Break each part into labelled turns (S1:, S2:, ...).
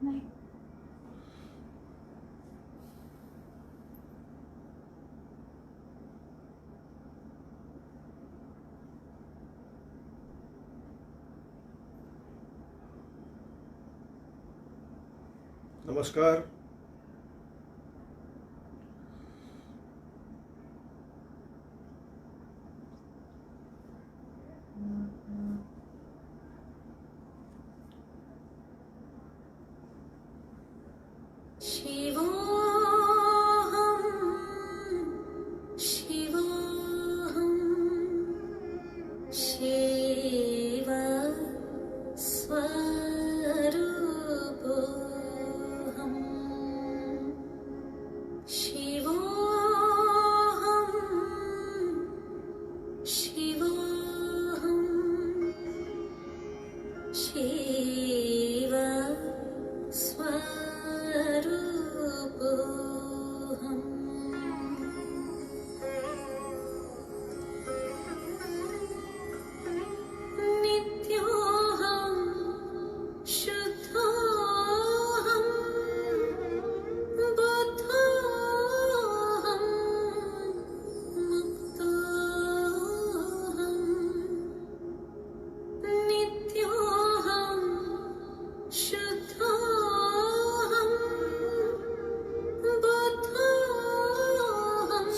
S1: नाही.
S2: नमस्कार.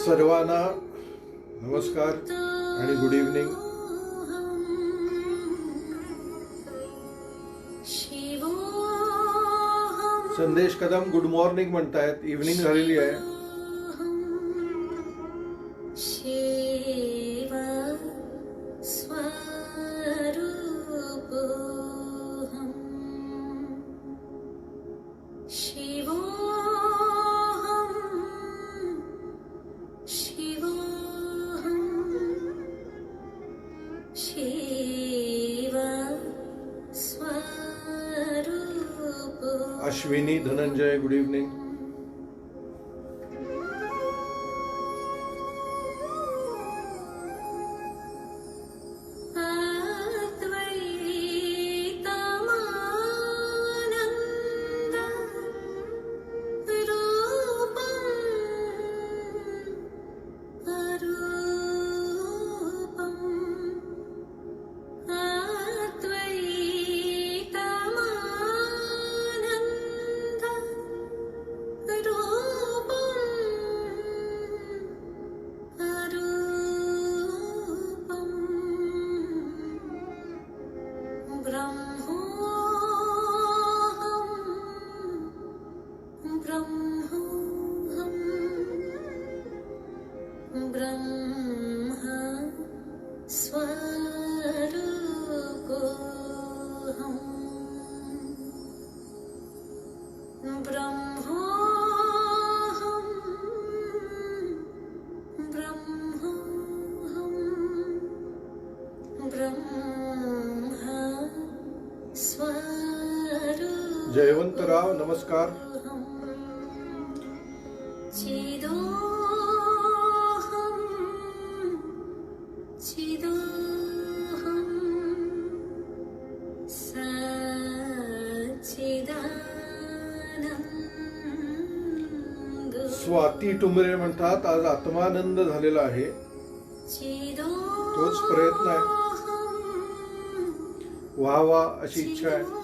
S2: सर्वांना नमस्कार आणि good evening. Sandesh Kadam good morning म्हणतायत. इव्हनिंग झालेली आहे. Ashwini Dhananjay good evening. जयवंतराव नमस्कार. स्वाती टुमरे म्हणतात आज आत्मानंद झालेला आहे. तोच प्रयत्न आहे. व्हावा अशी इच्छा आहे.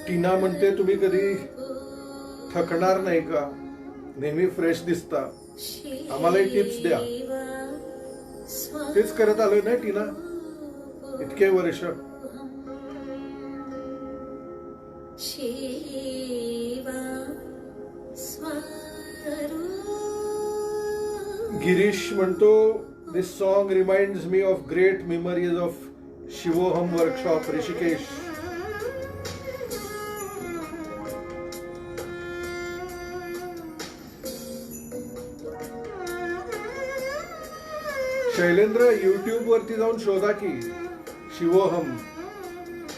S2: टीना म्हणते तुम्ही कधी थकणार नाही का? नेहमी फ्रेश दिसता. आम्हालाही टिप्स द्या. तेच करत आलोय ना टीना इतके वर्ष. गिरीश म्हणतो this song reminds me of great memories of Shivoham workshop Rishikesh. Shailendra, YouTube वरती जाऊन शोधा की शिवोहम.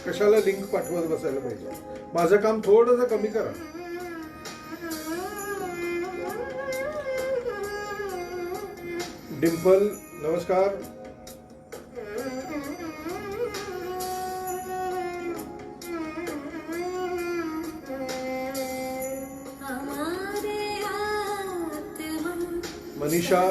S2: कशाला लिंक पाठवत बसायला पाहिजे. माझं काम थोडंसं कमी करा. डिंपल नमस्कार. Manisha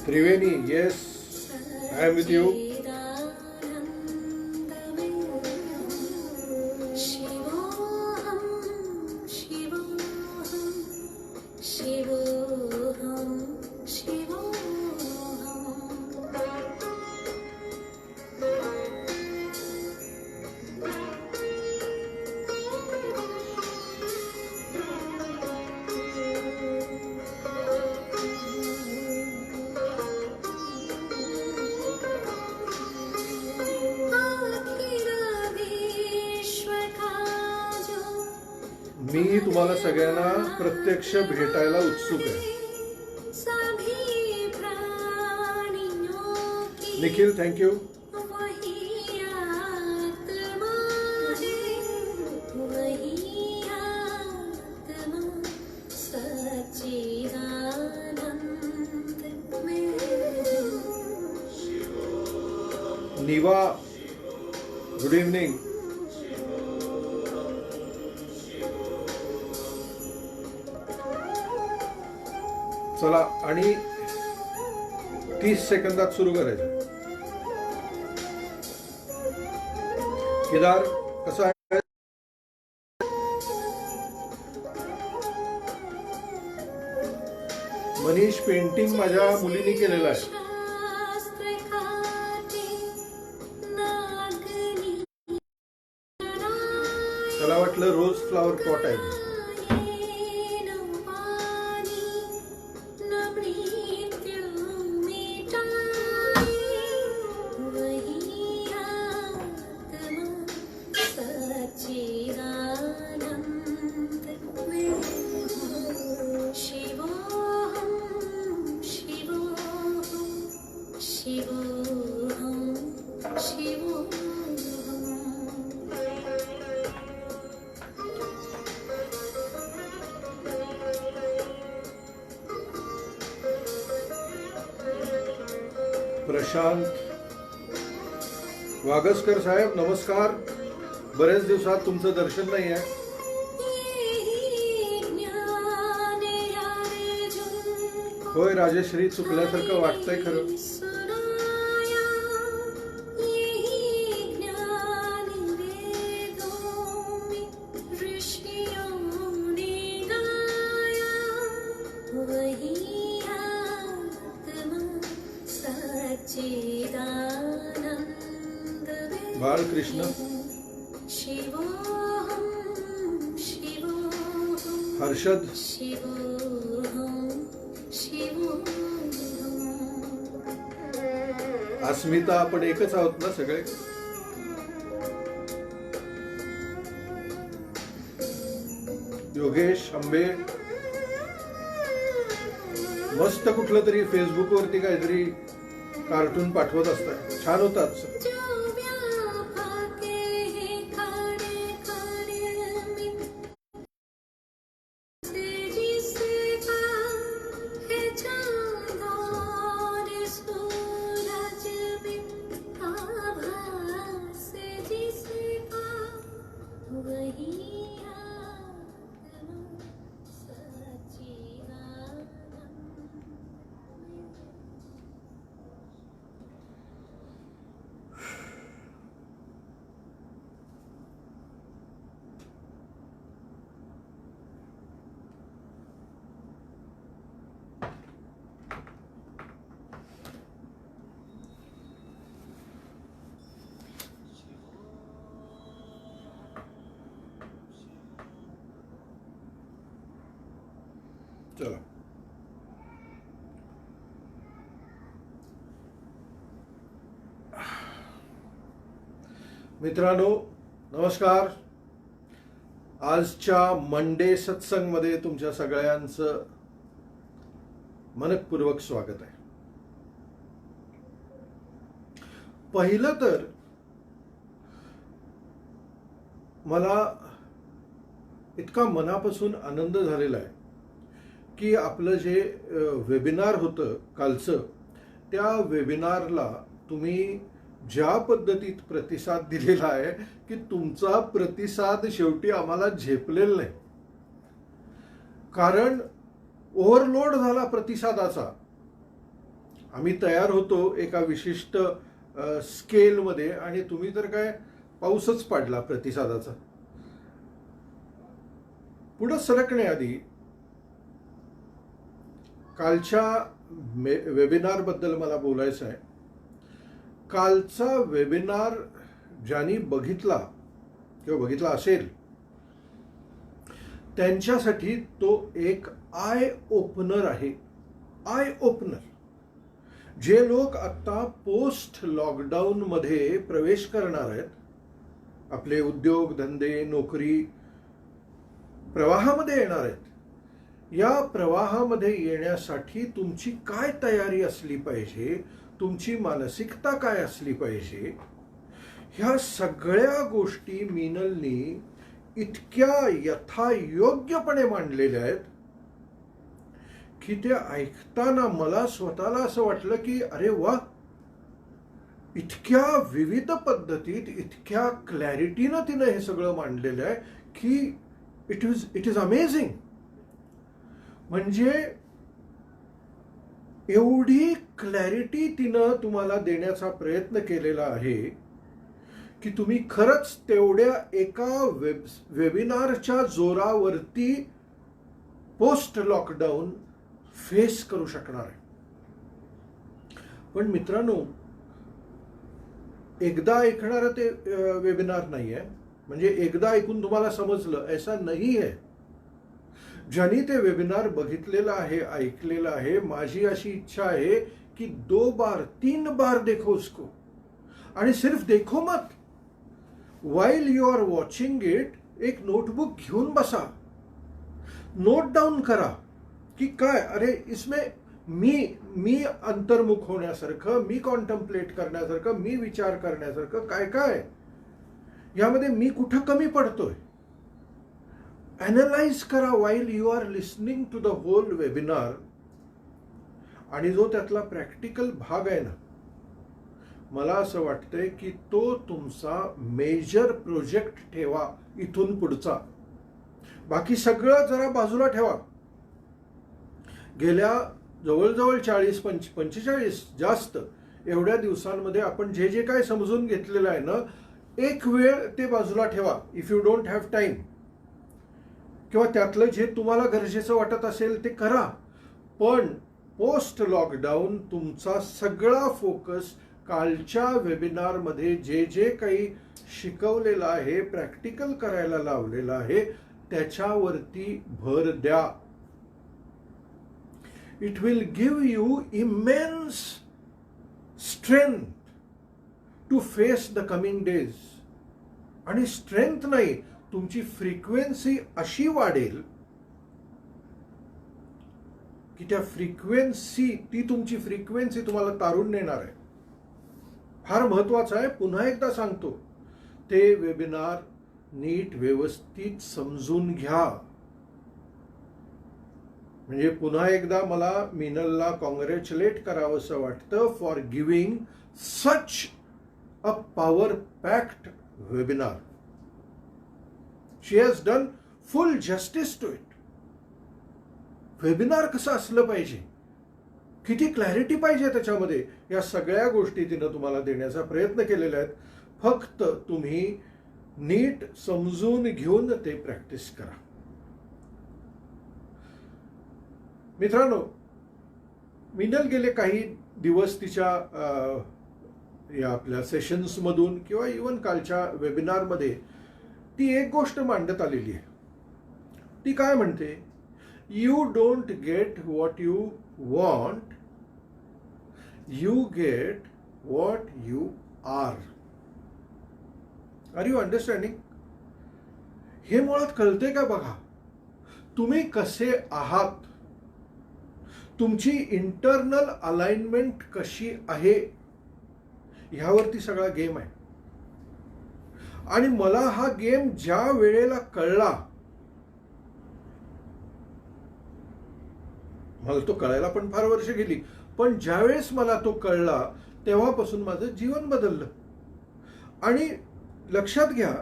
S2: Triveni, yes I am with you. मी तुम्हाला सगळ्यांना प्रत्यक्ष भेटायला उत्सुक आहे. Nikhil thank you. Niva good evening. चला आणि 30 सेकंदात सुरू करायचं. केदार कसं आहे? मनीष पेंटिंग माझ्या मुलीने केलेलं आहे. त्याला वाटलं रोज फ्लावर पॉट आहे. प्रशांत वागसकर साहेब नमस्कार. बरेच दिवसात तुमचं दर्शन नाही आहे. होय राजश्री, चुकल्यासारखं वाटतंय खरं. बाळकृष्ण, हर्षद, अस्मिता, आपण एकच आहोत ना सगळे. योगेश आंबे, मस्त कुठलं तरी फेसबुक वरती काहीतरी कार्टून पाठवत असतात, छान होतात. मित्रांनो नमस्कार. आजच्या मंडे सत्संगमध्ये तुमच्या सगळ्यांचं मनपूर्वक स्वागत आहे. पहिलं तर मला इतका मनापासून आनंद झालेला आहे की आपलं जे वेबिनार होतं कालचं, त्या वेबिनारला तुम्ही ज्या पद्धतीत प्रतिसाद दिलेला आहे की तुमचा प्रतिसाद शेवटी आम्हाला झेपलेला नाही. कारण ओव्हरलोड झाला प्रतिसादाचा. आम्ही तयार होतो एका विशिष्ट स्केलमध्ये आणि तुम्ही तर काय पाऊसच पाडला प्रतिसादाचा. पुढे सरकण्याआधी कालच्या वेबिनार बद्दल मला बोलायचं आहे. कालचा वेबिनार ज्यांनी बघितला किंवा बघितला असेल त्यांच्यासाठी तो एक आय ओपनर आहे. I opener. जे लोक आता पोस्ट लॉकडाऊन मध्ये प्रवेश करणार आहेत, आपले उद्योग धंदे नोकरी प्रवाहामध्ये येणार आहेत, या प्रवाहामध्ये येण्यासाठी तुमची काय तयारी असली पाहिजे, तुमची मानसिकता काय असली पाहिजे, ह्या सगळ्या गोष्टी मीनलनी इतक्या यथायोग्यपणे मांडलेल्या आहेत की ते ऐकताना मला स्वतःला असं वाटलं की अरे वा, इतक्या विविध पद्धतीत इतक्या क्लॅरिटीनं तिनं हे सगळं मांडलेलं आहे की इट इज अमेझिंग. म्हणजे एवढी क्लॅरिटी तिनं तुम्हाला देण्याचा प्रयत्न केलेला आहे की तुम्ही खरंच तेवढ्या एका वेबिनारच्या जोरावरती पोस्ट लॉकडाऊन फेस करू शकणार आहे. पण मित्रांनो, एकदा ऐकणारं ते वेबिनार नाही आहे. म्हणजे एकदा ऐकून तुम्हाला समजलं ऐसा नाही आहे. ज्यांनी ते वेबिनार बघितलेलं आहे, ऐकलेलं आहे, माझी अशी इच्छा आहे कि 2 बार 3 बार देखो उसको. आणि सिर्फ देखो मत, while you are watching it एक नोटबुक घेऊन बसा, नोट डाउन करा की काय अरे इसमें मी अंतर्मुख होण्यासारखं, मी कॉन्टम्प्लेट करण्यासारखं, मी विचार करण्यासारखं काय काय, यामध्ये मी कुठं कमी पडतोय. ॲनलाइज करा while you are listening to the whole webinar. आणि जो त्यातला प्रॅक्टिकल भाग आहे ना, मला असं वाटतंय की तो तुमचा मेजर प्रोजेक्ट ठेवा इथून पुढचा. बाकी सगळं जरा बाजूला ठेवा. गेल्या जवळजवळ 40-45 जास्त एवढ्या दिवसांमध्ये आपण जे जे काय समजून घेतलेलं आहे ना, एक वेळ ते बाजूला ठेवा. If you don't have time, किंवा त्यातलं जे तुम्हाला गरजेचं वाटत असेल ते करा. पण पोस्ट लॉकडाऊन तुमचा सगळा फोकस कालच्या वेबिनारमध्ये जे जे काही शिकवलेलं आहे, प्रॅक्टिकल करायला लावलेलं आहे, त्याच्यावरती भर द्या. It will give you immense strength to face the coming days. आणि स्ट्रेंथ नाही, तुमची फ्रिक्वेन्सी अशी वाढेल की त्या ती तुमची फ्रिक्वेन्सी तुम्हाला तारून नेणार आहे. फार महत्वाचं आहे. पुन्हा एकदा सांगतो, ते वेबिनार नीट व्यवस्थित समजून घ्या. म्हणजे पुन्हा एकदा मला मीनलला कॉंग्रॅच्युलेट करावंसं वाटतं for giving such a power packed webinar. She has done full justice to it. Webinar कसं असलं पाहिजे, किती क्लॅरिटी पाहिजे त्याच्यामध्ये, या सगळ्या गोष्टी तिनं तुम्हाला देण्याचा प्रयत्न केलेला आहे. फक्त तुम्ही नीट समजून घेऊन ते प्रॅक्टिस करा. मित्रांनो, मीनल गेले काही दिवस तिच्या या आपल्या सेशन्स मधून किंवा इवन कालच्या वेबिनारमध्ये ती एक गोष्ट मांडत आलेली आहे. ती काय म्हणते, you don't get what you want, you get what you are. Are you understanding? हे मुळात कळते का बघा, तुम्ही कसे आहात, तुमची इंटरनल अलाइनमेंट कशी आहे, ह्यावरती सगळा गेम आहे. आणि मला हा गेम ज्या वेळेला कळला, मला तो कळायला पण फार वर्ष गेली, पण ज्यावेळेस मला तो कळला तेव्हापासून माझं जीवन बदललं. आणि लक्षात घ्या,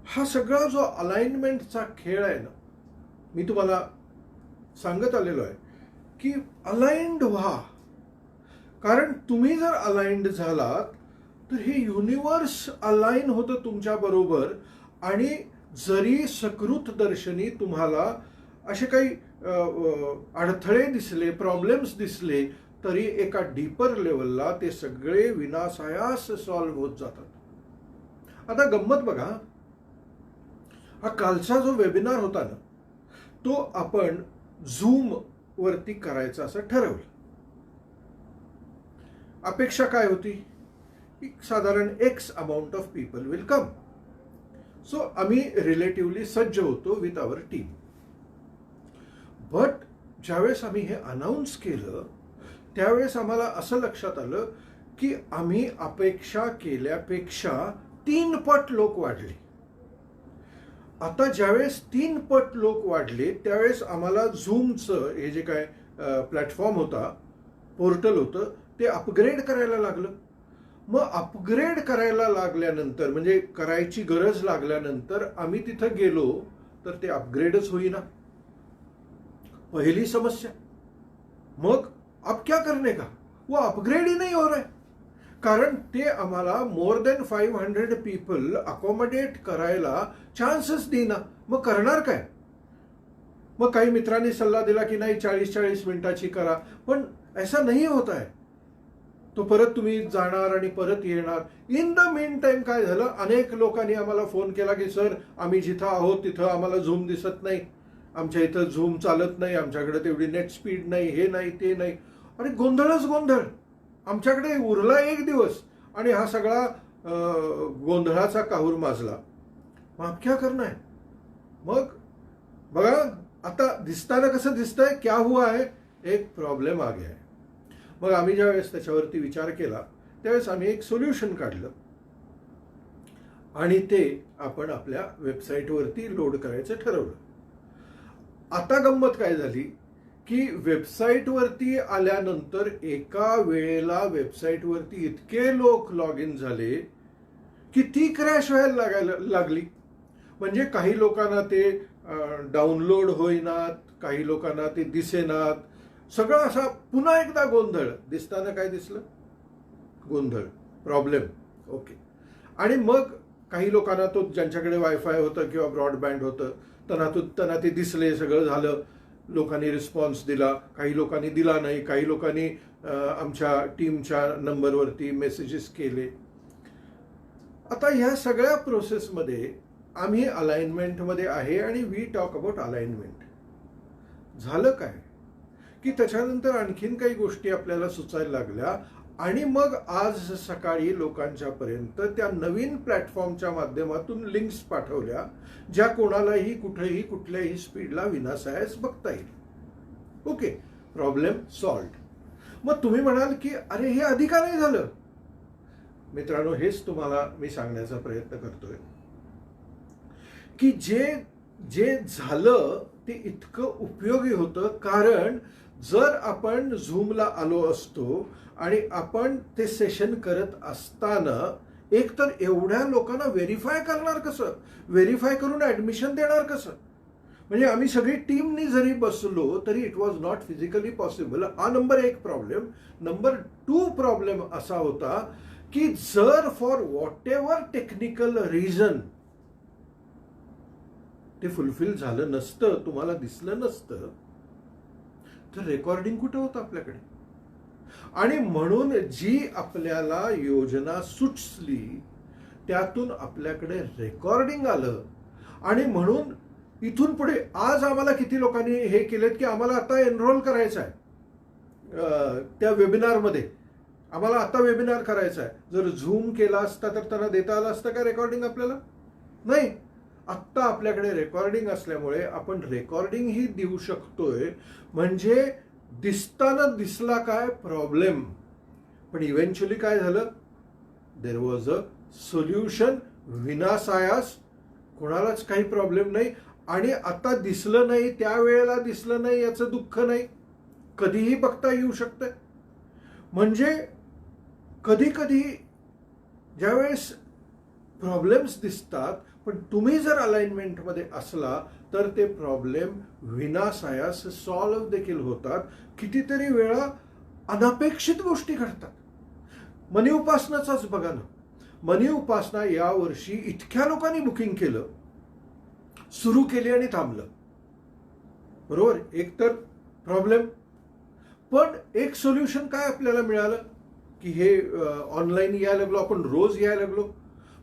S2: हा सगळा जो अलाइनमेंटचा खेळ आहे ना, मी तुम्हाला सांगत आलेलो आहे की अलाइंड व्हा. कारण तुम्ही जर अलाइंड झालात तर हे युनिवर्स अलाइन होतं तुमच्या बरोबर. आणि जरी सकृत दर्शनी तुम्हाला असे काही अडथळे दिसले, प्रॉब्लेम्स दिसले, तरी एका डीपर लेवलला ते सगळे विनासायास सॉल्व्ह होत जातात. आता गंमत बघा, हा कालचा जो वेबिनार होता ना, तो आपण झूम वरती करायचा असं ठरवलं. अपेक्षा काय होती की साधारण x amount of people will come. So आम्ही रिलेटिव्हली सज्ज होतो विथ आवर टीम. बट ज्यावेळेस आम्ही हे अनाऊन्स केलं त्यावेळेस आम्हाला असं लक्षात आलं की आम्ही अपेक्षा केल्यापेक्षा 3 पट लोक वाढले. आता ज्यावेळेस 3 पट लोक वाढले त्यावेळेस आम्हाला झूमचं हे जे काय प्लॅटफॉर्म होता, पोर्टल होतं, ते अपग्रेड करायला लागलं. मग अपग्रेड करायला लागल्यानंतर, म्हणजे करायची गरज लागल्यानंतर आम्ही तिथं गेलो तर ते अपग्रेडच होईना. पहली समस्या. मग अब क्या करने का, वो अपग्रेड ही नहीं हो रहा है. कारण ते आम्हाला मोर देन 500 पीपल अकोमोडेट करायला चान्सच देईना. मग करणार काय? मग काही मित्रांनी सल्ला दिला की नाही 40-40 मिनिटाची करा, पण ऐसा नाही होत आहे. तो परत तुम्ही जाणार आणि परत येणार. इन द मीन टाइम काय झालं, अनेक लोकांनी आम्हाला फोन केला की सर आम्ही जिथं आहोत तिथं आम्हाला झूम दिसत नाही, आमच्या इथं झूम चालत नाही, आमच्याकडे तेवढी नेट स्पीड नाही, हे नाही ते नाही. अरे गोंधळच गोंधळ. आमच्याकडे उरला 1 दिवस आणि हा सगळा गोंधळाचा काहूर माजला. मग क्या करना है? मग बघा आता दिसताना कसं दिसतंय, क्या हुआ है, एक प्रॉब्लेम आ गया है. मग आम्ही ज्यावेळेस त्याच्यावरती विचार केला त्यावेळेस आम्ही एक सोल्युशन काढलं आणि ते आपण आपल्या वेबसाईटवरती लोड करायचं ठरवलं. आता गंमत काय झाली की वेबसाईटवरती आल्यानंतर एका वेळेला वेबसाईटवरती इतके लोक लॉग इन झाले की ती क्रॅश व्हायला लागली. म्हणजे काही लोकांना ते डाउनलोड होईनात, काही लोकांना ते दिसेनात. सगळं असा पुन्हा एकदा गोंधळ. दिसताना काय दिसलं? गोंधळ, प्रॉब्लेम. ओके. आणि मग काही लोकांना तो, ज्यांच्याकडे वायफाय होतं किंवा ब्रॉडबँड होतं, त्यांना ते दिसले, सगळं झालं, लोकांनी रिस्पॉन्स दिला, काही लोकांनी दिला नाही, काही लोकांनी आमच्या टीमच्या नंबरवरती मेसेजेस केले. आता ह्या सगळ्या प्रोसेसमध्ये आम्ही अलाइनमेंटमध्ये आहे आणि वी टॉक अबाउट अलाइनमेंट. झालं काय की त्याच्यानंतर आणखीन काही गोष्टी आपल्याला सुचायला लागल्या आणि मग आज सकाळी लोकांच्या पर्यंत त्या नवीन प्लॅटफॉर्मच्या माध्यमातून लिंक्स पाठवल्या ज्या कोणालाही कुठेही कुठल्याही स्पीडला विनासायास बघता येईल. Okay, problem solved. मग तुम्ही म्हणाल की अरे हे आधी का नाही झालं? मित्रांनो, हेच तुम्हाला मी सांगण्याचा प्रयत्न करतोय की जे झालं ते इतकं उपयोगी होतं. कारण जर आपण झूमला आलो असतो आणि आपण ते सेशन करत असताना एकतर एवढ्या लोकांना व्हेरीफाय करणार कसं, व्हेरीफाय करून ऍडमिशन देणार कसं? म्हणजे आम्ही सगळी टीमनी जरी बसलो तरी it was not physically possible. हा नंबर 1 प्रॉब्लेम. नंबर 2 प्रॉब्लेम असा होता की जर for what ever technical reason ते फुलफिल झालं नसतं, तुम्हाला दिसलं नसतं, तर रेकॉर्डिंग कुठं होतं आपल्याकडे? आणि म्हणून जी आपल्याला योजना सुचली त्यातून आपल्याकडे रेकॉर्डिंग आलं. आणि म्हणून इथून पुढे आज आम्हाला किती लोकांनी हे केलेत की आम्हाला आता एनरोल करायचं आहे त्या वेबिनारमध्ये. आम्हाला आता वेबिनार करायचा आहे, जर झूम केला असता तर त्यांना देता आलं असतं का रेकॉर्डिंग आपल्याला? नाही. आत्ता आपल्याकडे रेकॉर्डिंग असल्यामुळे आपण रेकॉर्डिंग ही देऊ शकतोय. म्हणजे दिसताना दिसला काय प्रॉब्लेम, पण इव्हेंच्युअली काय झालं, देर वॉज अ सोल्युशन विनासायास, कोणालाच काही प्रॉब्लेम नाही. आणि आता दिसलं नाही, त्यावेळेला दिसलं नाही याचं दुःख नाही, कधीही बघता येऊ शकतं. म्हणजे कधी कधी ज्यावेळेस प्रॉब्लेम्स दिसतात, पण तुम्ही जर अलाइनमेंटमध्ये असला तर ते प्रॉब्लेम विनासायास सॉल्व्ह देखील होतात. कितीतरी वेळा अनपेक्षित गोष्टी घडतात. मनी उपासनाचाच बघा ना. मनी उपासना यावर्षी इतक्या लोकांनी बुकिंग केलं, सुरू केली आणि थांबलं. बरोबर, एक तर प्रॉब्लेम, पण एक सोल्युशन काय आपल्याला मिळालं की हे ऑनलाईन यायला लागलो, आपण रोज यायला लागलो.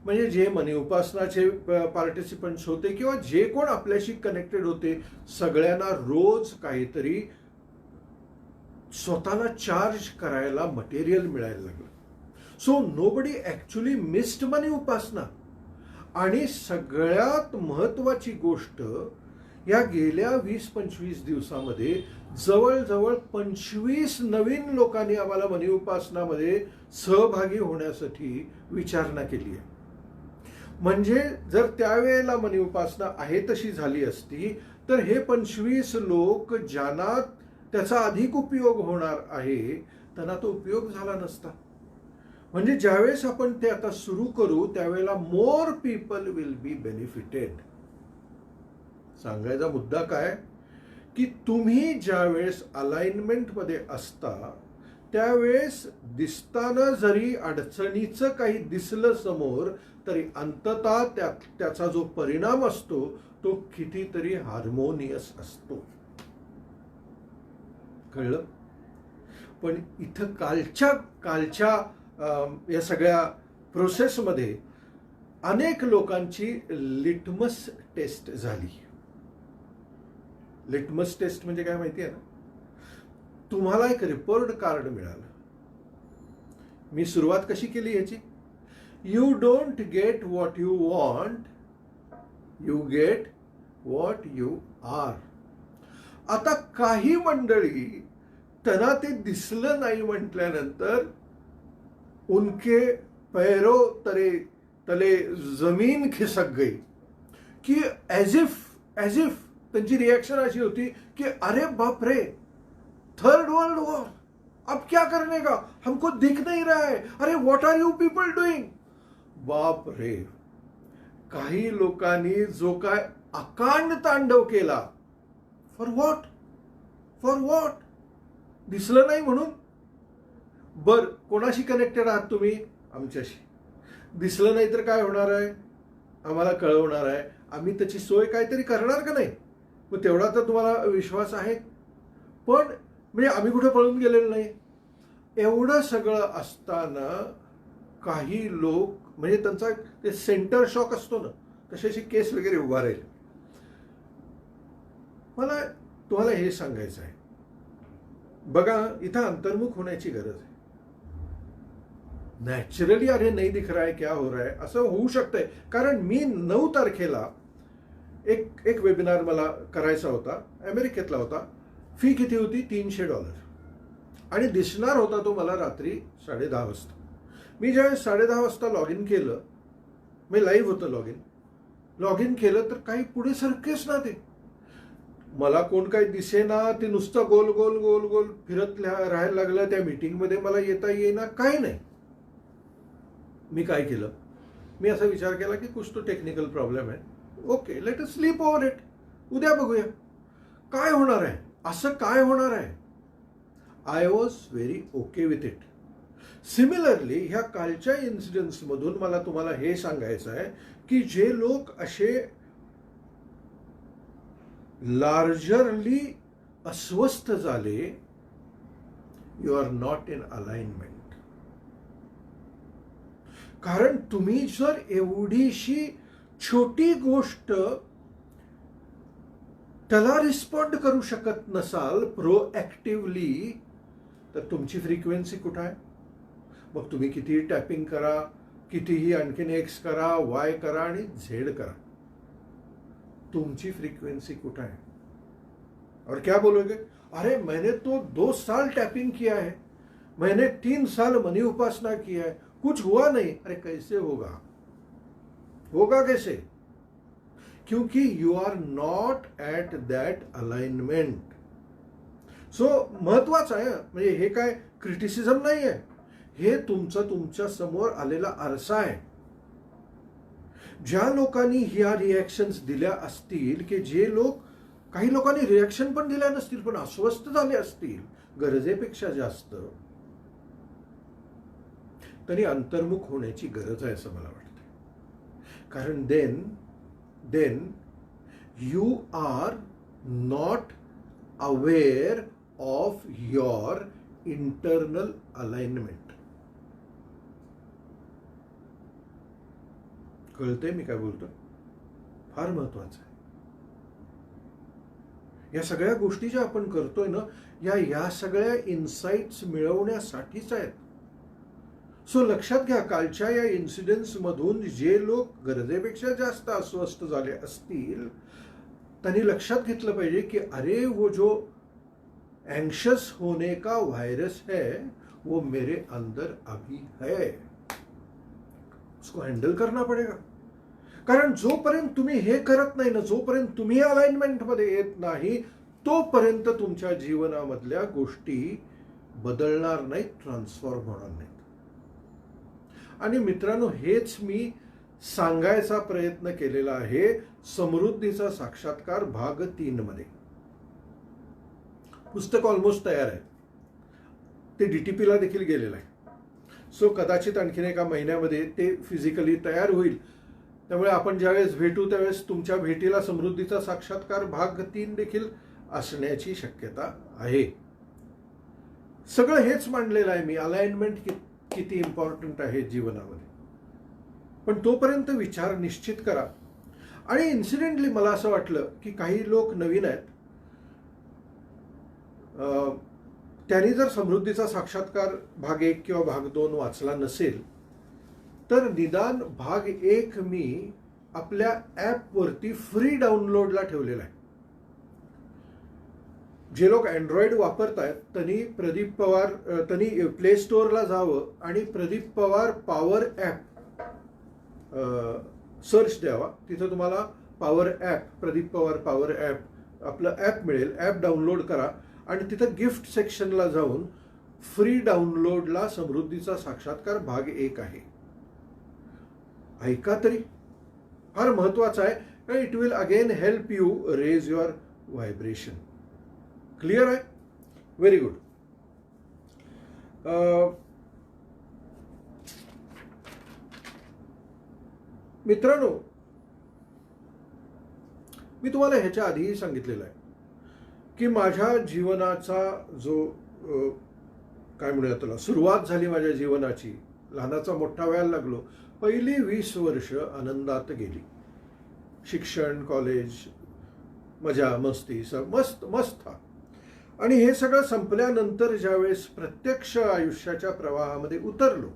S2: म्हणजे जे मनी उपासनाचे पार्टिसिपंट्स होते किंवा जे कोण आपल्याशी कनेक्टेड होते, सगळ्यांना रोज काहीतरी स्वतःला चार्ज करायला मटेरियल मिळायला लागलं. सो नोबडी ॲक्च्युली मिस्ड मनी उपासना. आणि सगळ्यात महत्वाची गोष्ट, या गेल्या 20-25 दिवसामध्ये जवळजवळ 25 नवीन लोकांनी आम्हाला मनी उपासनामध्ये सहभागी होण्यासाठी विचारणा केली आहे. म्हणजे जर त्यावेळेला मनी उपासना आहे तशी झाली असती तर हे 25 लोक ज्यांना त्याचा अधिक उपयोग होणार आहे त्यांना तो उपयोग झाला नसता. म्हणजे ज्यावेळेस आपण ते आता सुरू करू त्यावेळेला more people will be benefited. सांगायचा मुद्दा काय की तुम्ही ज्यावेळेस अलाइनमेंटमध्ये असता त्यावेळेस दिसताना जरी अडचणीचं काही दिसलं समोर, तरी अंततः त्याचा जो परिणाम असतो तो कितीतरी हार्मोनियस असतो. कळलं? पण इथं कालच्या या सगळ्या प्रोसेसमध्ये अनेक लोकांची लिटमस टेस्ट झाली. लिटमस टेस्ट म्हणजे काय माहिती आहे ना? तुम्हाला एक रिपोर्ट कार्ड मिळालं. मी सुरुवात कशी केली याची? You don't get what you want, you get what you are. आता काही मंडळी त्यांना ते दिसलं नाही म्हटल्यानंतर उनके पैरों तले जमीन खिसक गई, की एज इफ त्यांची रिएक्शन अशी होती की अरे बाप रे, थर्ड वर्ल्ड वॉर, अब क्या करने का, हमको दिख नहीं रहा है, अरे what are you people doing. बाप रे, काही लोकांनी जो काय अकांड तांडव केला, फॉर व्हॉट, दिसलं नाही म्हणून. बर, कोणाशी कनेक्टेड आहात तुम्ही? आमच्याशी. दिसलं नाही तर काय होणार आहे? आम्हाला कळवणार आहे, आम्ही त्याची सोय काहीतरी करणार का नाही? मग तेवढा तर तुम्हाला विश्वास आहे. पण म्हणजे आम्ही कुठे पळून गेलेलो नाही. एवढं सगळं असताना काही लोक म्हणजे त्यांचा ते सेंटर शॉक असतो ना, तशाची केस वगैरे उभा राहील. मला तुम्हाला हे सांगायचं आहे, बघा इथं अंतर्मुख होण्याची गरज आहे. नॅचरली अरे नहीं दिख रहा है, क्या हो रहा है, असं होऊ शकतंय. कारण मी 9 तारखेला एक वेबिनार मला करायचा होता, अमेरिकेतला होता. फी किती होती? $300. आणि दिसणार होता तो मला रात्री 10:30 वाजता. मी ज्यावेळेस 10:30 वाजता लॉग इन केलं, मी लाईव्ह होतं, लॉग इन केलं तर काही पुढे सरकेच ना. ते मला कोण काही दिसेना, ते नुसतं गोल गोल गोल गोल फिरत राहायला लागलं. त्या मीटिंगमध्ये मला येता येईना, काही नाही. मी काय केलं, मी असा विचार केला की कुछ तो टेक्निकल प्रॉब्लेम आहे, okay let us sleep over it, उद्या बघूया काय होणार आहे, असं काय होणार आहे. I was very okay with it. Similarly ह्या कालच्या इन्सिडेंट्समधून मला तुम्हाला हे सांगायचं आहे की जे लोक असे लार्जरली अस्वस्थ झाले, you are not in alignment. कारण तुम्ही जर एवढीशी छोटी गोष्ट त्याला रिस्पॉन्ड करू शकत नसाल प्रोएक्टिव्हली, तर तुमची फ्रिक्वेन्सी कुठं आहे? मग तुम्ही कितीही टॅपिंग करा, कितीही आणखीन एक्स करा, वाय करा आणि झेड करा, तुमची फ्रीक्वेंसी कुठं आहे? और क्या बोलोगे? अरे मैंने तो 2 साल टैपिंग किया है, मैंने 3 साल मनी उपासना किया है, कुछ हुआ नहीं। अरे कैसे होगा? होगा कैसे? क्योंकि you are not at that alignment. So महत्वाचं आहे, म्हणजे हे काय क्रिटिसिझम नाही आहे, हे तुमच्या समोर आलेला आरसा आहे. ज्या लोकांनी ह्या रिॲक्शन्स दिल्या असतील, की जे लोक, काही लोकांनी रिॲक्शन पण दिल्या नसतील पण अस्वस्थ झाले असतील गरजेपेक्षा जास्त, त्यांनी अंतर्मुख होण्याची गरज आहे असं मला वाटतं. कारण then you are not aware of your internal alignment. कळतंय मी काय बोलतो? फार महत्वाचं आहे. या सगळ्या गोष्टी ज्या आपण करतोय ना, या सगळ्या इन्साइट्स मिळवण्यासाठीच आहेत. सो लक्षात घ्या, कालच्या या इन्सिडेंट्स मधून जे लोक गरजेपेक्षा जास्त अस्वस्थ झाले असतील त्यांनी लक्षात घेतलं पाहिजे की अरे वो जो एंग्शियस होने का वायरस है वो मेरे अंदर अभी है, उसको हँडल करना पडेगा. कारण जोपर्यंत तुम्ही हे करत नाही ना, जोपर्यंत तुम्ही अलाइनमेंट मध्ये येत नाही, तोपर्यंत तुमच्या जीवनामधल्या गोष्टी बदलणार नाहीत, ट्रान्सफॉर्म होणार नाहीत. आणि मित्रांनो, हेच मी सांगायचा प्रयत्न केलेला आहे समृद्धीचा साक्षात्कार भाग 3 मध्ये. पुस्तक ऑलमोस्ट तयार आहे, ते DTP ला देखील गेलेलं आहे. सो कदाचित आणखीन एका महिन्यामध्ये ते फिजिकली तयार होईल. त्यामुळे आपण ज्यावेळेस भेटू त्यावेळेस तुमच्या भेटीला समृद्धीचा साक्षात्कार भाग 3 देखील असण्याची शक्यता आहे. सगळं हेच मांडलेलं आहे मी, अलाइनमेंट किती इम्पॉर्टंट आहे जीवनामध्ये. पण तोपर्यंत विचार निश्चित करा. आणि इन्सिडेंटली मला असं वाटलं की काही लोक नवीन आहेत, त्यांनी जर समृद्धीचा साक्षात्कार भाग 1 किंवा भाग 2 वाचला नसेल तर निदान भाग 1 मी आपल्या ॲपवरती फ्री डाउनलोडला ठेवलेला आहे. जे लोक अँड्रॉइड वापरतायत त्यांनी प्रदीप पवार, त्यांनी प्ले स्टोअरला जावं आणि Pradeep Pawar power app search द्यावा. तिथं तुम्हाला power app, Pradeep Pawar power app आपलं ॲप मिळेल. ॲप डाउनलोड करा आणि तिथं गिफ्ट सेक्शनला जाऊन फ्री डाउनलोडला समृद्धीचा साक्षात्कार भाग 1 आहे. ऐका तरी, फार महत्वाचं आहे. It will again help you raise your vibration. Clear आहे? Very good. मित्रांनो, मी तुम्हाला ह्याच्या आधीही सांगितलेलं आहे की माझ्या जीवनाचा जो काय म्हणूया त्याला सुरुवात झाली माझ्या जीवनाची, लहानाचा मोठा व्हायला लागलो, पहिली 20 वर्ष आनंदात गेली. शिक्षण, कॉलेज, मजा मस्ती, सब मस्त मस्त था. आणि हे सगळं संपल्यानंतर ज्यावेळेस प्रत्यक्ष आयुष्याच्या प्रवाहामध्ये उतरलो,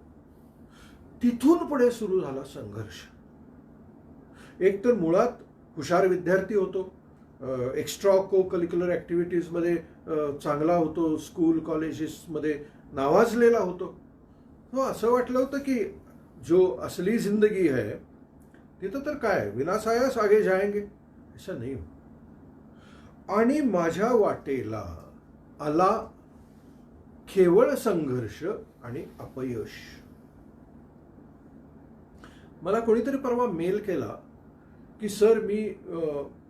S2: तिथून पुढे सुरू झाला संघर्ष. एक तर मुळात हुशार विद्यार्थी होतो, एक्स्ट्रा को करिक्युलर ॲक्टिव्हिटीजमध्ये चांगला होतो, स्कूल कॉलेजेसमध्ये नावाजलेला होतो. तो असं वाटलं होतं की जो असली जिंदगी है तिथं तर काय विनासायास आगे जाएंगे, असं नाही. आणि माझ्या वाटेला आला केवळ संघर्ष आणि अपयश. मला कोणीतरी परवा मेल केला की सर मी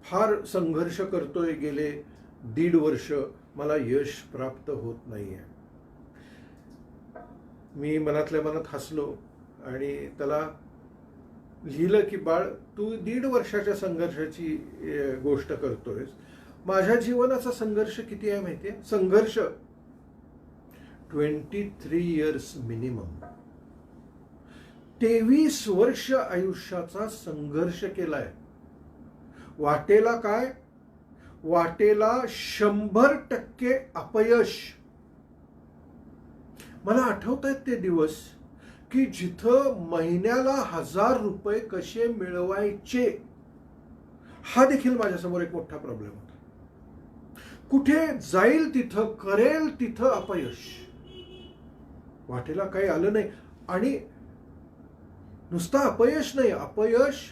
S2: फार संघर्ष करतोय, गेले 1.5 वर्ष मला यश प्राप्त होत नाहीये. मी मनातल्या मनात हसलो आणि त्याला लिहिलं की बाळ, तू 1.5 वर्षाच्या संघर्षाची गोष्ट करतोयस. माझ्या जीवनाचा संघर्ष किती आहे माहितीये? संघर्ष 23 इयर्स मिनिमम. 23 वर्ष आयुष्याचा संघर्ष केलाय. वाटेला काय? वाटेला 100% अपयश. मला आठवत आहेत ते दिवस की जिथं महिन्याला 1000 रुपये कसे मिळवायचे हा देखील माझ्यासमोर एक मोठा प्रॉब्लेम होता. कुठे जाईल तिथं, करेल तिथं अपयश. वाटेला काही आलं नाही. आणि नुसतं अपयश नाही, अपयश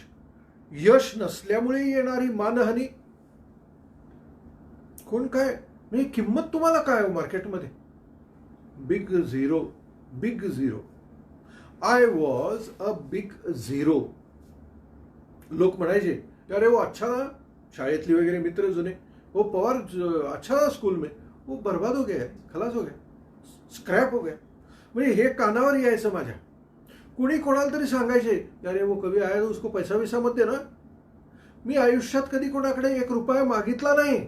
S2: यश नसल्यामुळे येणारी मानहानी. कोण काय म्हणजे किंमत तुम्हाला काय हो मार्केटमध्ये? Big zero, big zero. I was a big zero. लोक म्हणायचे अरे वो अच्छा ना, शाळेतली वगैरे मित्र जुने, वो पवार अच्छा स्कूल में, वो बर्बाद हो गया, खलास हो गया, स्क्रॅप हो गया. म्हणजे हे कानावर यायचं माझ्या. कुणी कोणाला तरी सांगायचे अरे वो कभी आया तो उसको पैसा विसा मत दे ना. मी आयुष्यात कधी कोणाकडे 1 रुपया मागितला नाही,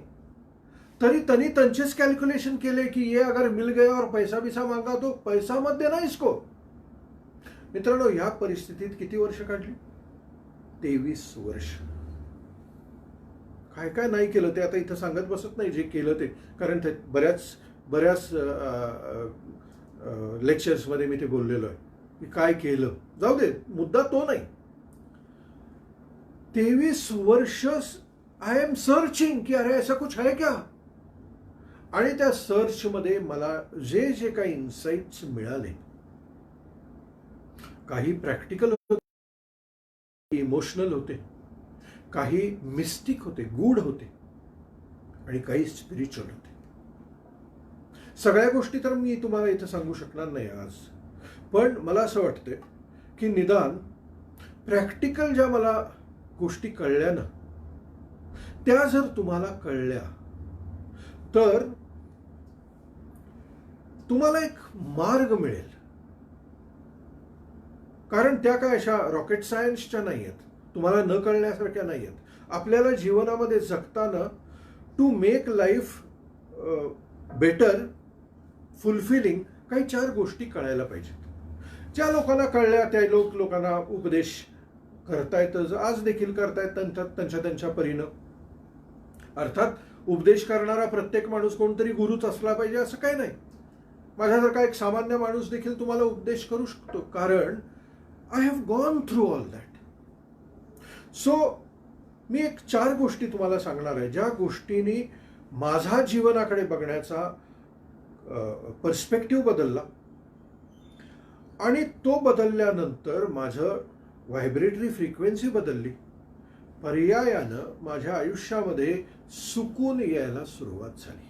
S2: तरी त्यांनी त्यांचेच कॅल्क्युलेशन केले की ये अगर मिल गया और पैसा बिसा मांगा तो पैसा मत देना इसको. मित्रांनो, या परिस्थितीत किती वर्ष काढली? 23 वर्ष. काय काय नाही केलं ते आता इथं सांगत बसत नाही, जे केलं ते, कारण ते बऱ्याच लेक्चर्समध्ये मी ते बोललेलो आहे की काय केलं. जाऊ दे, मुद्दा तो नाही. 23 वर्ष आय एम सर्चिंग की अरे ऐसा कुछ है क्या. आणि त्या सर्चमध्ये मला जे जे काही इन्साइट्स मिळाले, काही प्रॅक्टिकल होते, इमोशनल होते, काही मिस्टिक होते, गूढ होते, आणि काही स्पिरिच्युअल होते. सगळ्या गोष्टी तर मी तुम्हाला इथं सांगू शकणार नाही आज, पण मला असं वाटतं की निदान प्रॅक्टिकल ज्या मला गोष्टी कळल्या ना, त्या जर तुम्हाला कळल्या तर तुम्हाला एक मार्ग मिळेल. कारण त्या काय अशा रॉकेट सायन्सच्या नाही आहेत, तुम्हाला न कळण्यासारख्या नाही आहेत. आपल्याला जीवनामध्ये जगताना to make life better, fulfilling, काही 4 गोष्टी कळायला पाहिजेत. ज्या लोकांना कळल्या त्या लोकांना उपदेश करतायत, आज देखील करतायत त्यांच्या परीनं. अर्थात उपदेश करणारा प्रत्येक माणूस कोणतरी गुरुच असला पाहिजे असं काही नाही. माझ्यासारखा एक सामान्य माणूस देखील तुम्हाला उपदेश करू शकतो, कारण I have gone through all that. So मी एक 4 गोष्टी तुम्हाला सांगणार आहे, ज्या गोष्टींनी माझा जीवनाकडे बघण्याचा पर्स्पेक्टिव्ह बदलला, आणि तो बदलल्यानंतर माझं व्हायब्रेटरी फ्रिक्वेन्सी बदलली. पर्यायानं माझ्या आयुष्यामध्ये सुकून यायला सुरुवात झाली.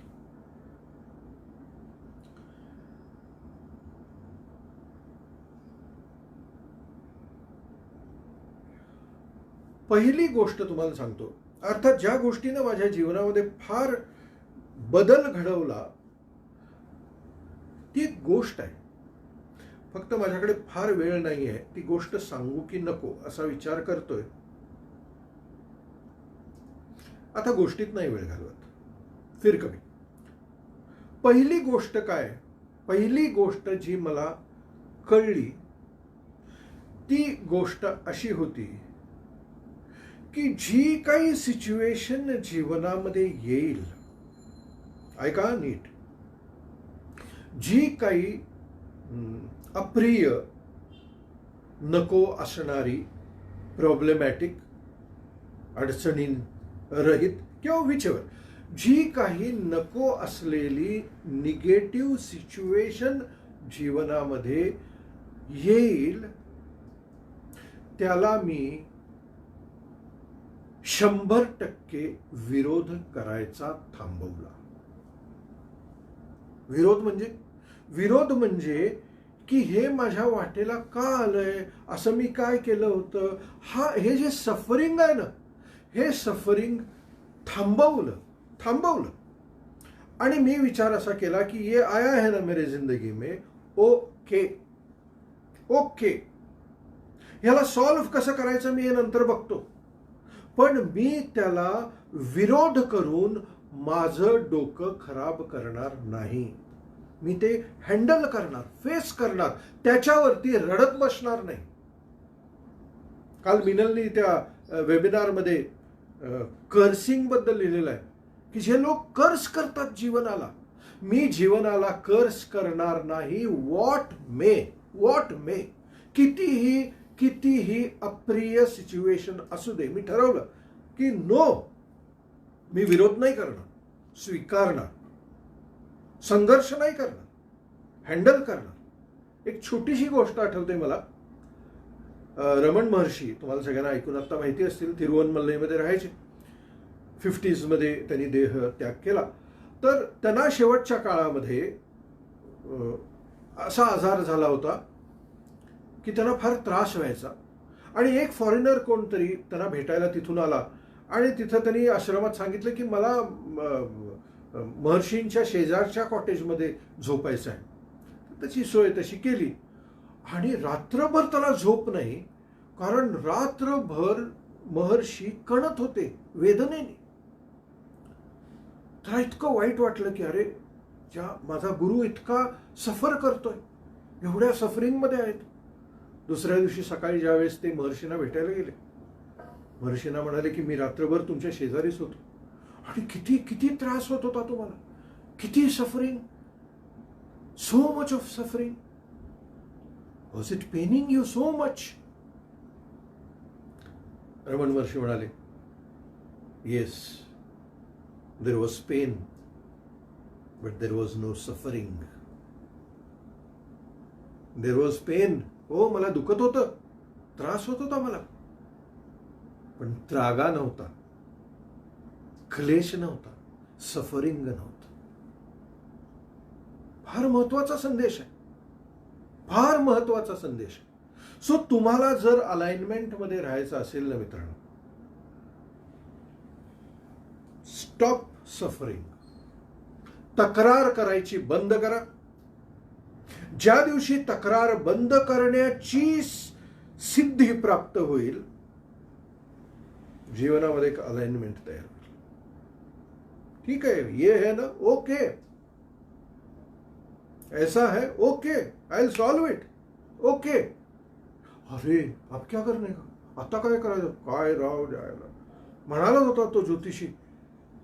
S2: पहिली गोष्ट तुम्हाला सांगतो, अर्थात ज्या गोष्टीनं माझ्या जीवनामध्ये फार बदल घडवला, ती एक गोष्ट आहे. फक्त माझ्याकडे फार वेळ नाही आहे ती गोष्ट सांगू की नको असा विचार करतोय. आता गोष्टीत नाही वेळ घालवत, फिर कमी. पहिली गोष्ट काय, पहिली गोष्ट जी मला कळली ती गोष्ट अशी होती की जी काही सिच्युएशन जीवनामध्ये येईल, ऐका नीट, जी काही अप्रिय, नको असणारी, प्रॉब्लेमॅटिक, अडचणी रहित किंवा विचेवर जी काही नको असलेली निगेटिव्ह सिच्युएशन जीवनामध्ये येईल, त्याला मी 100% विरोध करायचा थांबवला. विरोध म्हणजे की हे माझ्या वाटेला का आलंय, असं मी काय केलं होतं, हे जे सफरिंग आहे ना, हे सफरिंग थांबवलं. आणि मी विचार असा केला की ये आया है ना मेरे जिंदगी में, ओके, ह्याला सॉल्व्ह कसं करायचं मी हे नंतर बघतो, पण मी त्याला विरोध करून माझं डोकं खराब करणार नाही. मी ते हँडल करणार, फेस करणार, त्याच्यावरती रडत बसणार नाही. काल मिनलनी त्या वेबिनारमध्ये कर्सिंग बद्दल लिहिलेलं आहे की जे लोक कर्स करतात जीवनाला, मी जीवनाला कर्स करणार नाही. व्हॉट मे. कितीही कितीही अप्रिय सिच्युएशन असू दे, मी ठरवलं की नो, मी विरोध नाही करणार, स्वीकारणार, संघर्ष नाही करणार, हँडल करणार. एक छोटीशी गोष्ट आठवते मला. रमण महर्षी, तुम्हाला सगळ्यांना ऐकून आता माहिती असतील, तिरुवनमलईमध्ये राहायचे. 50s मध्ये त्यांनी देह त्याग केला. तर त्यांना शेवटच्या काळामध्ये असा आजार झाला होता की त्यांना फार त्रास व्हायचा. आणि एक फॉरेनर कोणतरी त्यांना भेटायला तिथून आला आणि तिथं त्यांनी आश्रमात सांगितलं की मला महर्षींच्या शेजारच्या कॉटेजमध्ये झोपायचं आहे. त्याची सोय तशी केली आणि रात्रभर त्याला झोप नाही, कारण रात्रभर महर्षी कणत होते वेदनेने. त्याला इतकं वाईट वाटलं की अरे, माझा गुरु इतका सफर करतोय, एवढ्या सफरिंगमध्ये आहेत. दुसऱ्या दिवशी सकाळी ज्यावेळेस ते महर्षींना भेटायला गेले, महर्षींना म्हणाले की मी रात्रभर तुमच्या शेजारीच होतो आणि किती किती त्रास होत होता तुम्हाला, किती suffering, so much of suffering, was it paining you so much? Raman Maharshi म्हणाले, yes, there was pain, but there was no suffering. There was pain, हो मला दुखत होतं, त्रास होत होता मला, पण त्रागा नव्हता, क्लेश नव्हता, सफरिंग नव्हतं. फार महत्वाचा संदेश आहे, फार महत्वाचा संदेश आहे. सो तुम्हाला जर अलाइनमेंट मध्ये राहायचं असेल ना मित्रांनो, स्टॉप सफरिंग. तक्रार करायची बंद करा. ज्या दिवशी तक्रार बंद करण्याची सिद्धी प्राप्त होईल, जीवनामध्ये एक अलाइनमेंट तयार होईल. ठीक है, ये है ना, ओके, ऐसा है, okay, I will solve it, okay. अरे अब क्या करने का, आता काय करायचं, काय राव जायला. म्हणाला होता तो ज्योतिषी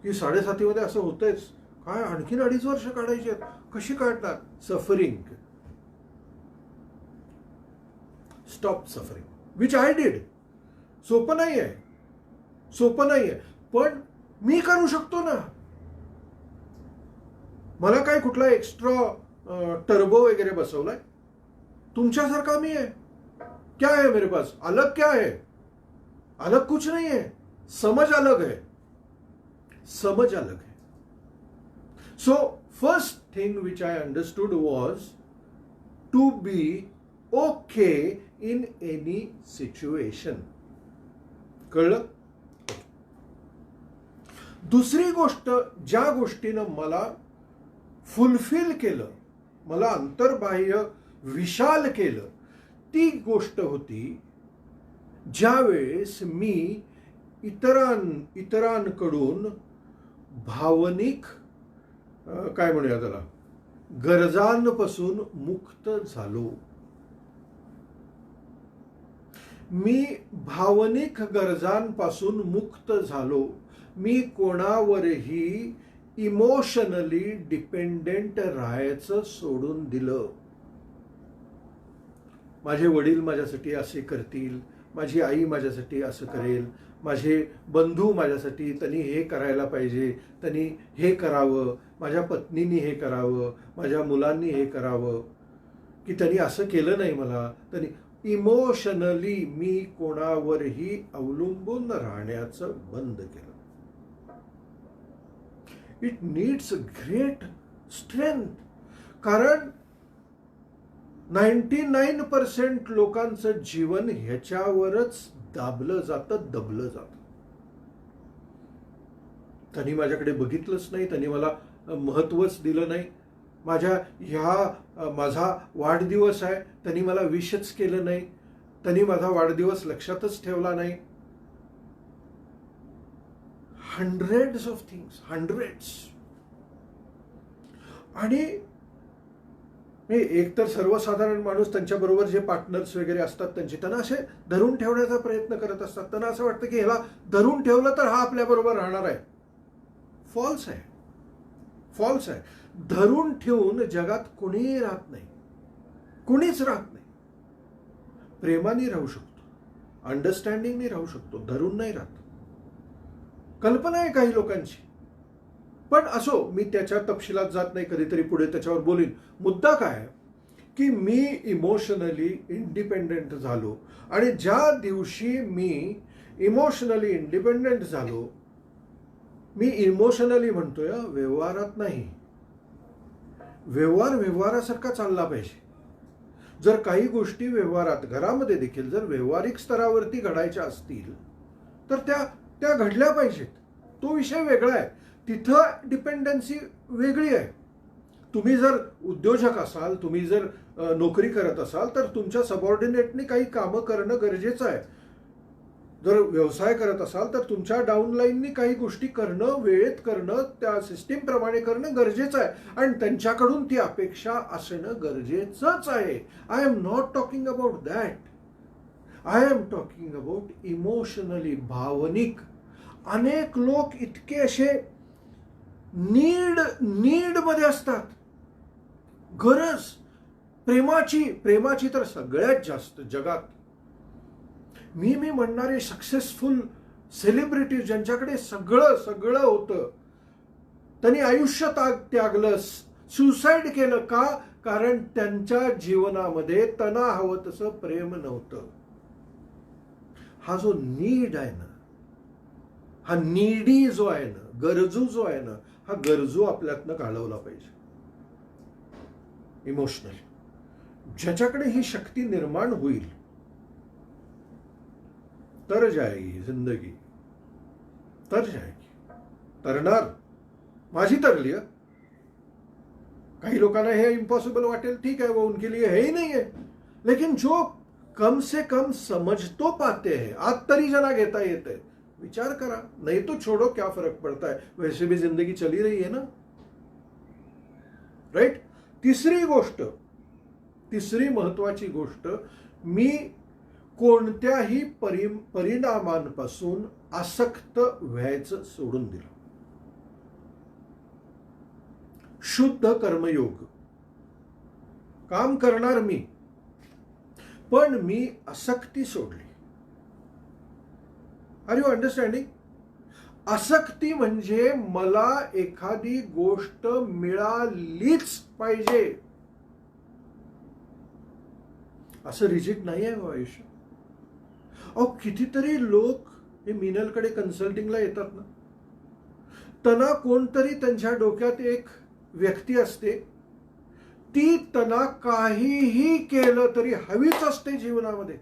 S2: की 7.5 मध्ये असं होतंयच, काय आणखीन 2.5 वर्ष काढायची आहेत, कशी काढणार. Suffering. Stop suffering, which I did. सोपं नाही आहे, सोपं नाही आहे, पण मी करू शकतो ना. मला काय कुठला एक्स्ट्रा टर्बो वगैरे बसवलाय, तुमच्यासारखा मी आहे. क्या है मेरे पास, अलग क्या है, अलग कुछ नहीं है, समझ अलग है, समझ अलग है. So first thing which I understood was to be okay in any situation. कळलं? दुसरी गोष्ट, ज्या गोष्टीनं मला फुलफिल केलं, मला अंतर्बाह्य विशाल केलं, ती गोष्ट होती ज्यावेळेस मी इतरांकडून भावनिक काय म्हणूया त्याला, गरजांपासून मुक्त झालो. मी भावनिक गरजांपासून मुक्त झालो. मी कोणावरही इमोशनली डिपेंडेंट राहायचं सोडून दिलं. माझे वडील माझ्यासाठी असे करतील, माझी आई माझ्यासाठी असं करेल, माझे बंधू माझ्यासाठी त्यांनी हे करायला पाहिजे, त्यांनी हे करावं, माझ्या पत्नीने हे करावं, माझ्या मुलांनी हे करावं, की त्यांनी असं केलं नाही मला, त्यांनी. इमोशनली मी कोणावरही अवलंबून राहण्याचं बंद केलं. इट नीड्स ग्रेट स्ट्रेंथ, कारण 99% लोकांचं जीवन ह्याच्यावरच दाबलं जातं, दबलं जातं. त्यांनी माझ्याकडे बघितलंच नाही, त्यांनी मला महत्वच दिलं नाही. माझा वाढदिवस आहे, त्यांनी मला विशच केलं नाही, त्यांनी माझा वाढदिवस लक्षातच ठेवला नाही. Hundreds of things, hundreds. आणि एक तर सर्वसाधारण माणूस त्यांच्याबरोबर जे पार्टनर्स वगैरे असतात त्यांना असे धरून ठेवण्याचा प्रयत्न करत असतात. त्यांना असं वाटतं की ह्याला धरून ठेवलं तर हा आपल्याबरोबर राहणार आहे. फॉल्स आहे, फॉल्स आहे. धरून ठेवून जगात कोणीही राहत नाही, कोणीच राहत नाही. प्रेमाने राहू शकतो, अंडरस्टँडिंगने राहू शकतो, धरून नाही राहत. कल्पना आहे काही लोकांची. पण असो, मी त्याच्या तपशिलात जात नाही, कधीतरी पुढे त्याच्यावर बोलीन. मुद्दा काय आहे की मी इमोशनली इंडिपेंडेंट झालो, आणि ज्या दिवशी मी इमोशनली इंडिपेंडेंट झालो, मी इमोशनली म्हणतोय, व्यवहारात नाही. व्यवहार व्यवहारासारखा चालला पाहिजे. जर काही गोष्टी व्यवहारात, घरामध्ये देखील जर व्यवहारिक स्तरावरती घडायच्या असतील तर त्या घडल्या पाहिजेत. तो विषय वेगळा आहे, तिथं डिपेंडन्सी वेगळी आहे. तुम्ही जर उद्योजक असाल, तुम्ही जर नोकरी करत असाल, तर तुमच्या सबऑर्डिनेटने काही कामं करणं गरजेचं आहे. जर व्यवसाय करत असाल तर तुमच्या डाऊनलाईननी काही गोष्टी करणं, वेळेत करणं, त्या सिस्टीमप्रमाणे करणं गरजेचं आहे, आणि त्यांच्याकडून ती अपेक्षा असणं गरजेचंच आहे. I am not talking about that. I am talking about emotionally, भावनिक. अनेक लोक इतके असे नीड मध्ये असतात. गरज, प्रेमाची तर सगळ्यात जास्त जगात. मी म्हणणारे सक्सेसफुल सेलिब्रिटी ज्यांच्याकडे सगळं होतं, त्यांनी आयुष्य त्यागलं, सुसाईड केलं. का? कारण त्यांच्या जीवनामध्ये त्यांना हवं तसं प्रेम नव्हतं. हा जो नीड आहे ना, हा नीडी जो आहे ना, गरजू जो आहे ना, हा गरजू आपल्यातनं काढवला पाहिजे. इमोशनली ज्याच्याकडे ही शक्ती निर्माण होईल तर जाएगी जिंदगी, तर जाएगी. तरणार. माझी तरली है. काही लोकांना हे इम्पॉसिबल वाटेल, ठीक है, वो उनके लिए है ही नहीं है. लेकिन जो कम से कम समझ तो पाते हैं, आज तरी जना घेता येते, विचार करा. नहीं तो छोड़ो, क्या फर्क पड़ता है, वैसे भी जिंदगी चली रही है ना. राइट. तिसरी महत्वाची गोष्ट, मी कोणत्याही परिणामांपासून आसक्त व्हायचं सोडून दिलं. शुद्ध कर्मयोग काम करणार मी, पण मी आसक्ती सोडली. Are you understanding? आसक्ती म्हणजे मला एखादी गोष्ट मिळालीच पाहिजे असं रिजिड नाही आहे आयुष्य. अहो, कितीतरी लोक हे मिनलकडे कन्सल्टिंगला येतात ना, त्यांना कोणतरी त्यांच्या डोक्यात एक व्यक्ती असते, ती त्यांना काहीही केलं तरी हवीच असते जीवनामध्ये.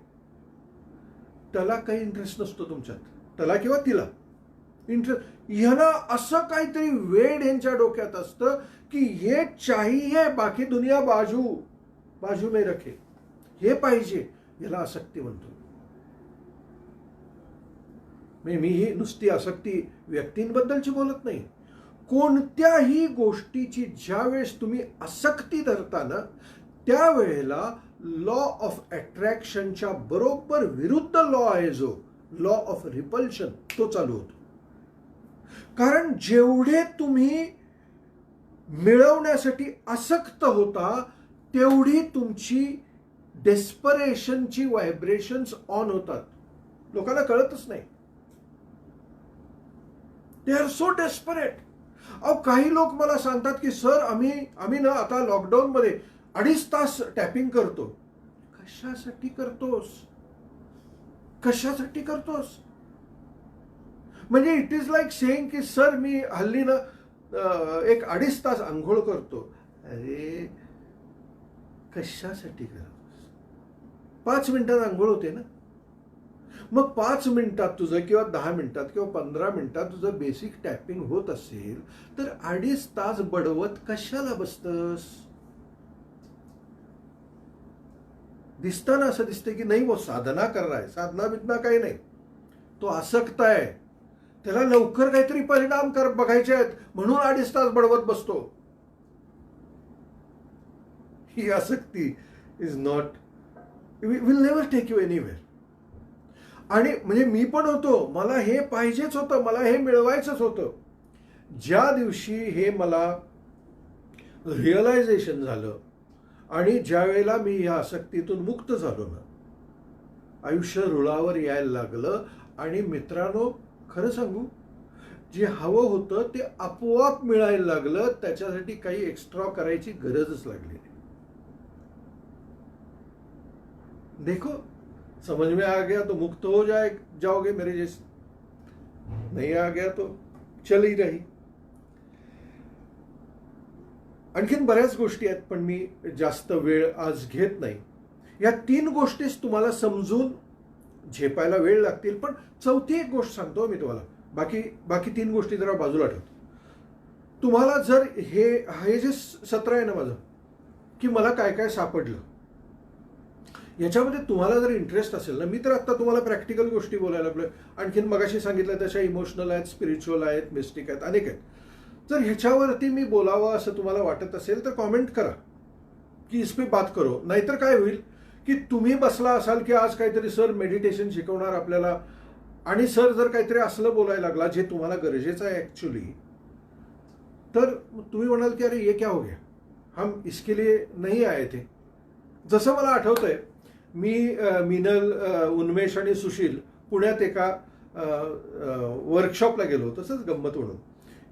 S2: त्याला काही इंटरेस्ट नसतो तुमच्यात, त्याला किंवा तिला इंटरेस्ट. ह्याला असं काहीतरी वेड यांच्या डोक्यात असतं की ये चाहिए, बाकी दुनिया बाजू में रखे, हे पाहिजे. याला आसक्ती म्हणतो. मी ही नुसती आसक्ती व्यक्तींबद्दलची बोलत नाही. कोणत्याही गोष्टीची ज्यावेळेस तुम्ही आसक्ती धरता ना, त्यावेळेला लॉ ऑफ अट्रॅक्शनच्या बरोबर विरुद्ध लॉ आहे, जो लॉ ऑफ रिपल्शन, तो चालू होतो. कारण जेवढे तुम्ही मिळवण्यासाठी आसक्त होता, तेवढी तुमची डेस्परेशनची व्हायब्रेशन्स ऑन होतात. लोकांना कळतच नाही. They are so desperate. अहो, काही लोक मला सांगतात की सर आम्ही ना आता लॉकडाऊन मध्ये 2.5 तास टॅपिंग करतो. कशासाठी करतोस? म्हणजे इट इज लाईक सेइंग की सर मी हल्ली ना 1-2.5 तास आंघोळ करतो. अरे कशासाठी करतोस? 5 मिनिटात आंघोळ होते ना. मग 5 मिनिटात तुझं किंवा 10 मिनिटात किंवा 15 मिनिटात तुझं बेसिक टॅपिंग होत असेल तर 2.5 तास बडवत कशाला बसतस? दिसताना असं दिसते की नाही, वो साधना कर रहा है. साधना बिधना काही नाही, तो आसक्त आहे. त्याला लवकर काहीतरी परिणाम बघायचे आहेत म्हणून 2.5 तास बडवत बसतो. ही आसक्ती is not, will never take you anywhere. आणि म्हणजे मी पण होतो, मला हे पाहिजेच होतं, मला हे मिळवायचंच होतं. ज्या दिवशी हे मला रिअलायझेशन झालं आणि ज्या वेळेला मी या आसक्तीतून मुक्त झालो ना, आयुष्य रुळावर यायला लागलं. आणि मित्रांनो, खरं सांगू, जे हवं होतं ते आपोआप मिळायला लागलं. त्याच्यासाठी काही एक्स्ट्रा करायची गरजच लागली नाही. देखो, समझ में आ गया तो मुक्त हो जाओगे मेरे जैसे, नहीं आ गया तो चल ही रही. आणखीन बऱ्याच गोष्टी आहेत, पण मी जास्त वेळ आज घेत नाही. या 3 गोष्टीच तुम्हाला समजून झेपायला वेळ लागतील. पण चौथी एक गोष्ट सांगतो मी तुम्हाला. बाकी 3 गोष्टी जरा बाजूला ठेवतो. तुम्हाला जर हे जे सत्र आहे ना माझं, की मला काय काय सापडलं, याच्यामध्ये तुम्हाला जर इंटरेस्ट असेल ना, मी तर आता तुम्हाला प्रॅक्टिकल गोष्टी बोलायला लागलोय. आणखीन मगाशी सांगितलं तशा इमोशनल आहेत, स्पिरिच्युअल आहेत, मिस्टिक आहेत, अनेक आहेत. जर ह्याच्यावरती मी बोलावं असं तुम्हाला वाटत असेल तर कॉमेंट करा की इस पे बात करो. नाहीतर काय होईल की तुम्ही बसला असाल की आज काहीतरी सर मेडिटेशन शिकवणार आपल्याला, आणि सर जर काहीतरी असलं बोलायला लागला जे तुम्हाला गरजेचं आहे ऍक्च्युअली, तर तुम्ही म्हणाल की अरे ये क्या हो गया, हम इसके लिए नहीं आए थे. जसं मला आठवतंय, मी मिनल, उन्मेष आणि सुशील पुण्यात एका वर्कशॉपला गेलो. तसंच गंमत म्हणून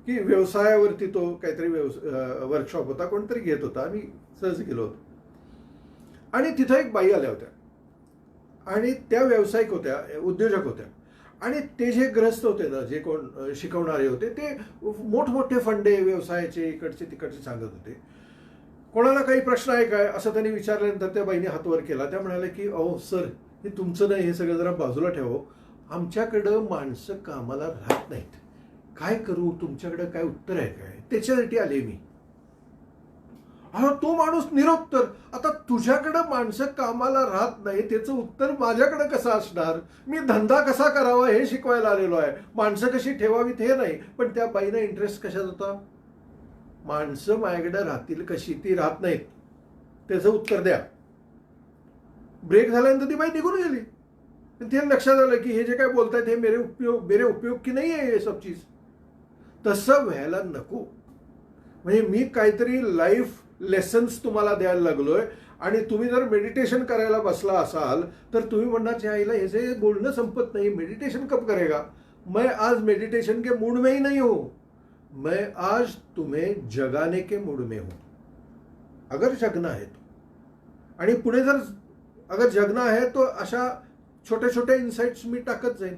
S2: की व्यवसायावरती तो काहीतरी वर्कशॉप होता, कोणतरी घेत होता. आम्ही सहज गेलो होतो. आणि तिथं एक बाई आल्या होत्या आणि त्या व्यावसायिक होत्या, उद्योजक होत्या. आणि ते जे ग्रस्त होते ना, जे कोण शिकवणारे होते, ते मोठमोठे फंडे व्यवसायाचे इकडचे तिकडचे सांगत होते. कोणाला काही प्रश्न आहे काय असं त्यांनी विचारल्यानंतर त्या बाईने हात वर केला. त्या म्हणाल्या की अहो सर, हे तुमचं नाही, हे सगळं जरा बाजूला ठेवा. आमच्याकडं माणसं कामाला राहत नाहीत, काय करू, तुमच्याकडे काय उत्तर आहे काय, त्याच्यासाठी आले मी. हा तो माणूस निरुत्तर. आता तुझ्याकडे माणसं कामाला राहत नाही, त्याचं उत्तर माझ्याकडे कसं असणार? मी धंदा कसा करावा हे शिकवायला आलेलो आहे, माणसं कशी ठेवावीत हे नाही. पण त्या बाईना इंटरेस्ट कशात होता? माणसं माझ्याकडे राहतील कशी, ती राहत नाहीत, त्याचं उत्तर द्या. ब्रेक झाल्यानंतर ती बाई निघून गेली. ते लक्षात आलं की हे जे काय बोलतायत हे मेरे उपयोग की नाही आहे हे सब चीज. तसं व्हायला नको. म्हणजे मी काहीतरी लाईफ लेसन्स तुम्हाला द्यायला लागलोय आणि तुम्ही जर मेडिटेशन करायला बसला असाल तर तुम्ही म्हणणार आईला हे जे बोलणं संपत नाही, मेडिटेशन कब करेगा? मैं आज मेडिटेशन के मूड में ही नहीं हूं, मैं आज तुम्हें जगाने के मूड में हूं. अगर जगना है तो. आणि पुढे जर अगर जगना है तो अशा छोटे छोटे इन्साइट्स मी टाकत जाईन.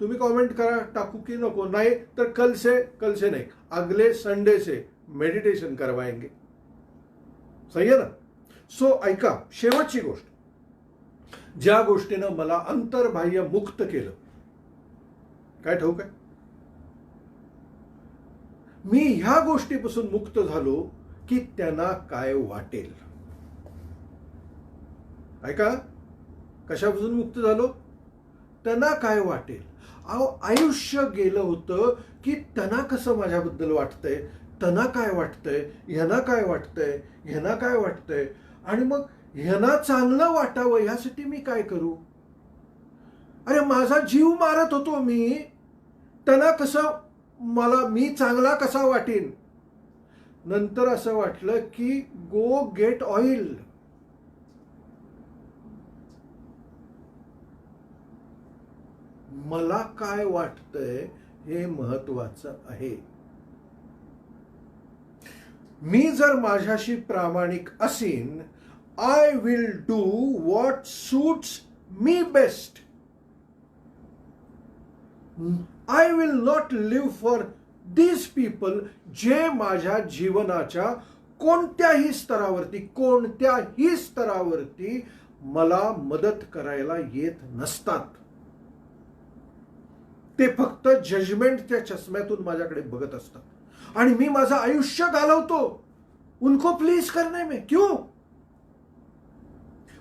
S2: तुम्ही कमेंट करा टाकू की नको. नाही तर कल से नहीं, अगले संडे से मेडिटेशन करवाएंगे. सही आहे ना? सो ऐका, शेवटची गोष्ट, ज्या गोष्टीनं मला अंतर्बाह्य मुक्त केलं, काय ठाऊक आहे? मी ह्या गोष्टीपासून मुक्त झालो की त्यांना काय वाटेल. ऐका, कशापासून मुक्त झालो? त्यांना काय वाटेल. अहो, आयुष्य गेलं होतं की त्यांना कसं माझ्याबद्दल वाटतंय, त्यांना काय वाटतंय, ह्यांना काय वाटतंय, ह्यांना काय वाटतंय, आणि मग ह्यांना चांगलं वाटावं ह्यासाठी मी काय करू. अरे माझा जीव मारत होतो मी, त्यांना कसं, मी चांगला कसा वाटेन. नंतर असं वाटलं की गो गेट ऑइल. मला काय वाटतंय हे महत्वाचं आहे. मी जर माझ्याशी प्रामाणिक असीन, I will do what suits me best. I will not live for these people जे माझ्या जीवनाच्या कोणत्याही स्तरावरती मला मदत करायला येत नसतात. ते फक्त जजमेंटच्या चष्म्यातून माझ्याकडे बघत असतात आणि मी माझं आयुष्य घालवतो उनको प्लीज करने में. क्यों?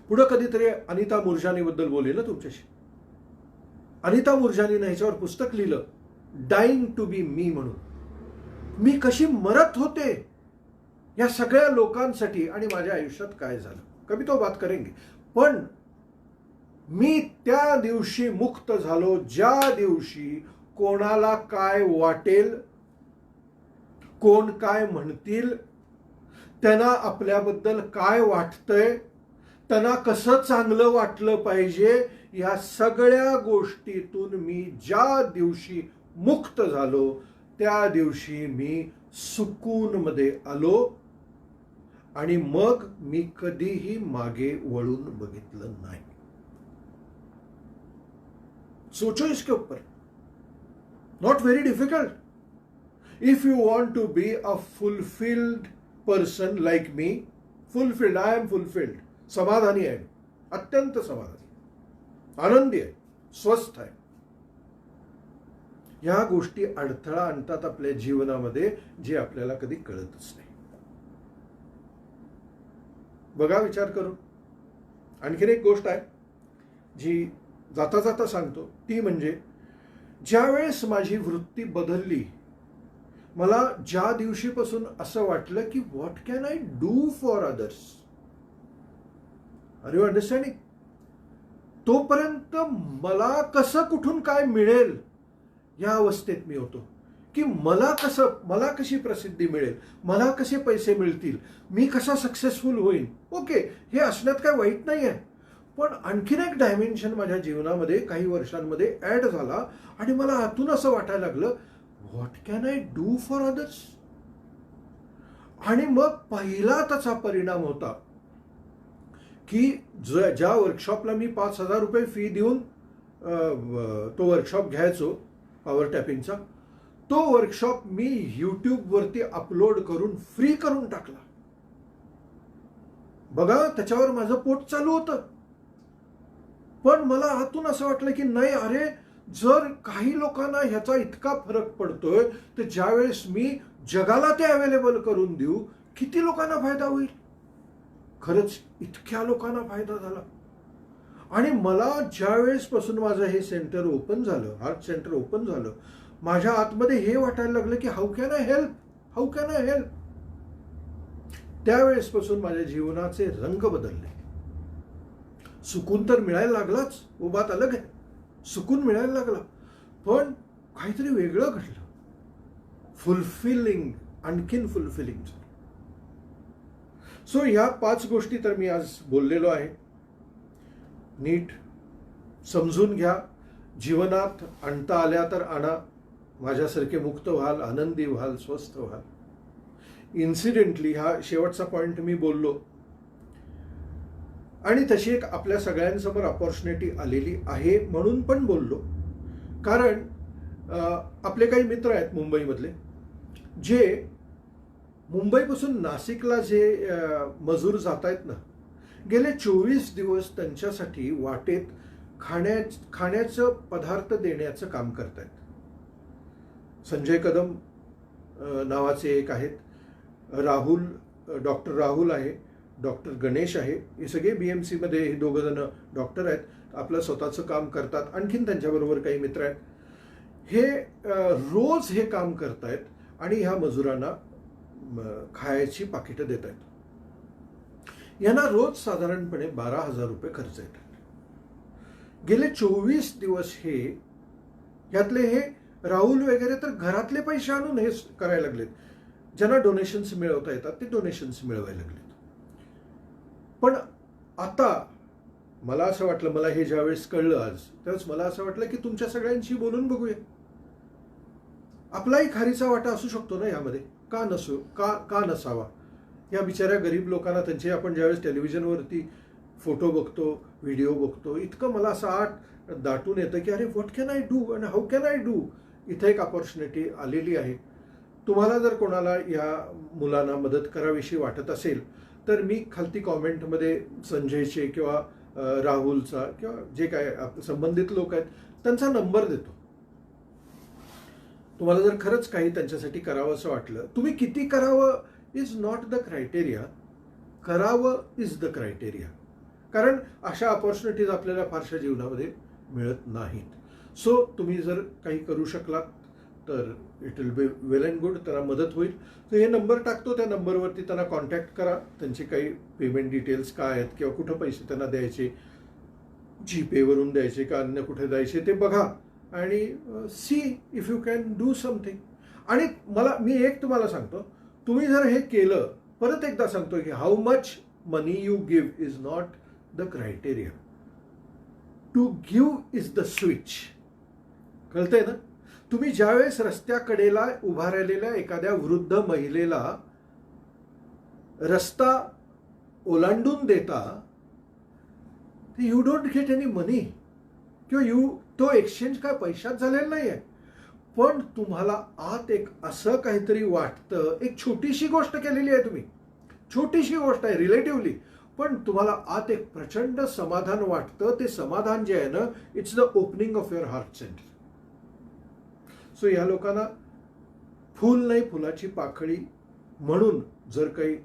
S2: पुढे कधीतरी अनिता मुरजानी बद्दल बोलेल ना तुमच्याशी. अनिता मुरजानीने ह्याच्यावर पुस्तक लिहिलं, डाईंग टू बी मी म्हणून. मी कशी मरत होते या सगळ्या लोकांसाठी आणि माझ्या आयुष्यात काय झालं, कभी तो बात करेंगे. पण मी त्या दिवशी मुक्त झालो ज्या दिवशी कोणाला काय वाटेल, कोण काय म्हणतील, त्यांना आपल्याबद्दल काय वाटतंय, त्यांना कसं चांगलं वाटलं पाहिजे या सगळ्या गोष्टीतून मी ज्या दिवशी मुक्त झालो त्या दिवशी मी सुकूनमध्ये आलो आणि मग मी कधीही मागे वळून बघितलं नाही. सोचो इसके ऊपर. Not very difficult. If you want to be a fulfilled person like me, fulfilled, I am fulfilled, समाधानी आहे, अत्यंत समाधानी, आनंदी आहे, स्वस्थ आहे. या गोष्टी अडथळा आणतात आपल्या जीवनामध्ये, जे आपल्याला कधी कळतच नाही. बघा, विचार करू. आणखीन एक गोष्ट आहे जी जाता जाता सांगतो, ती म्हणजे ज्यावेळेस माझी वृत्ती बदलली, मला ज्या दिवशीपासून असं वाटलं की what can I do for others. Are you understanding? तोपर्यंत मला कसं कुठून काय मिळेल या अवस्थेत मी होतो, की मला कशी प्रसिद्धी मिळेल, मला कसे पैसे मिळतील, मी कसा सक्सेसफुल होईल. ओके, हे असण्यात काय वाईट नाही आहे. पण आणखीन एक डायमेन्शन माझ्या जीवनामध्ये काही वर्षांमध्ये ऍड झाला आणि मला आतून असं वाटायला लागलं, what can I do for others. आणि मग पहिला त्याचा परिणाम होता की ज्या वर्कशॉपला मी 5,000 रुपये फी देऊन तो वर्कशॉप घ्यायचो, पॉवर टॅपिंगचा, तो वर्कशॉप मी यूट्यूबवरती अपलोड करून फ्री करून टाकला. बघा, त्याच्यावर माझं पोट चालू होतं. पण मला आतून असं वाटलं की नाही, अरे जर काही लोकांना ह्याचा इतका फरक पडतोय, तर ज्यावेळेस मी जगाला ते अवेलेबल करून देऊ, किती लोकांना फायदा होईल. खरंच इतक्या लोकांना फायदा झाला. आणि मला ज्यावेळेसपासून माझं हे सेंटर ओपन झालं, हार्ट सेंटर ओपन झालं, माझ्या आतमध्ये हे वाटायला लागलं की how can I help, how can I help. त्यावेळेसपासून माझ्या जीवनाचे रंग बदलले. सुकून तर मिळायला लागलाच, वो बात अलग आहे, सुकून मिळायला लागला, पण काहीतरी वेगळं घडलं. फुलफिलिंग, आणखीन फुलफिलिंग. सो या 5 गोष्टी तर मी आज बोललेलो आहे. नीट समजून घ्या. जीवनात आणता आल्या तर आणा. माझ्यासारखे मुक्त व्हाल, आनंदी व्हाल, स्वस्थ व्हाल. इन्सिडेंटली हा शेवटचा पॉइंट मी बोललो, आणि तशी एक आपल्या सगळ्यांसमोर अपॉर्च्युनिटी आलेली आहे म्हणून पण बोललो. कारण आपले काही मित्र आहेत मुंबईमधले, जे मुंबईपासून नाशिकला जे मजूर जात आहेत ना, गेले 24 दिवस त्यांच्यासाठी वाटेत खाण्याचं पदार्थ देण्याचं काम करत आहेत. संजय कदम नावाचे एक आहेत, राहुल, डॉक्टर राहुल आहे, डॉक्टर गणेश आहे. हे सगळे BMC मध्ये हे 2 जण डॉक्टर आहेत, आपलं स्वतःचं काम करतात. आणखीन त्यांच्याबरोबर काही मित्र आहेत. हे रोज हे काम करतायत आणि ह्या मजुरांना खायची पाकिटं देत आहेत. यांना रोज साधारणपणे 12,000 रुपये खर्च येतात. गेले 24 दिवस यातले हे राहुल वगैरे तर घरातले पैसे आणून हे करायला लागलेत. ज्यांना डोनेशन्स मिळवता येतात ते डोनेशन्स मिळवायला लागलेत. पण आता मला असं वाटलं, मला हे ज्यावेळेस कळलं आज, त्यावेळेस मला असं वाटलं की तुमच्या सगळ्यांशी बोलून बघूया. आपलाही खारीचा वाटा असू शकतो ना यामध्ये, का नसावा. या बिचाऱ्या गरीब लोकांना त्यांचे आपण ज्यावेळेस टेलिव्हिजनवरती फोटो बघतो, व्हिडिओ बघतो, इतकं मला असं आत दाटून येतं की अरे व्हॉट कॅन आय डू आणि हाऊ कॅन आय डू. इथं एक अपॉर्च्युनिटी आलेली आहे. तुम्हाला जर कोणाला या मुलांना मदत करावीशी वाटत असेल तर मी खालती कॉमेंटमध्ये संजयचे किंवा राहुलचा किंवा जे काय संबंधित लोक आहेत त्यांचा नंबर देतो. तुम्हाला जर खरंच काही त्यांच्यासाठी करावं असं वाटलं, तुम्ही किती करावं इज नॉट द क्रायटेरिया, करावं इज द क्रायटेरिया. कारण अशा अपॉर्च्युनिटीज आपल्याला फारशा जीवनामध्ये मिळत नाहीत. सो तुम्ही जर काही करू शकलात तर it will be well and good, त्यांना मदत होईल. तर हे नंबर टाकतो, त्या नंबरवरती त्यांना कॉन्टॅक्ट करा. त्यांचे काही पेमेंट डिटेल्स काय आहेत किंवा कुठं पैसे त्यांना द्यायचे, जीपेवरून द्यायचे का अन्य कुठे द्यायचे ते बघा आणि see if you can do something. आणि मी एक तुम्हाला सांगतो, तुम्ही जर हे केलं, परत एकदा सांगतो की how much money you give is not the criteria. To give is the switch. कळतंय ना? तुम्ही ज्यावेळेस रस्त्याकडेला उभा राहिलेल्या एखाद्या वृद्ध महिलेला रस्ता ओलांडून देता, यू डोंट गेट एनी मनी किंवा तो एक्सचेंज काय पैशात झालेला नाहीये, पण तुम्हाला आत एक असं काहीतरी वाटतं. एक छोटीशी गोष्ट केलेली आहे तुम्ही, छोटीशी गोष्ट आहे रिलेटिव्हली, पण तुम्हाला आत एक प्रचंड समाधान वाटतं. ते समाधान जे आहे ना, it's the opening of your heart centre. So या लोकांना फुल नाही, फुलाची पाकळी म्हणून जर काही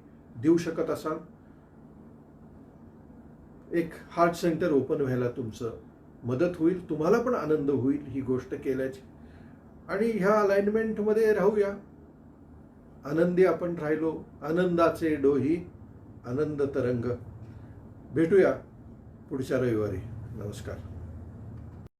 S2: देऊ शकत असाल, एक हार्ट सेंटर ओपन व्हायला तुमचं मदत होईल, तुम्हाला पण आनंद होईल ही गोष्ट केल्याची. आणि ह्या अलाइनमेंटमध्ये राहूया, आनंदी आपण राहिलो. आनंदाचे डोही आनंद तरंग. भेटूया पुढच्या रविवारी. नमस्कार.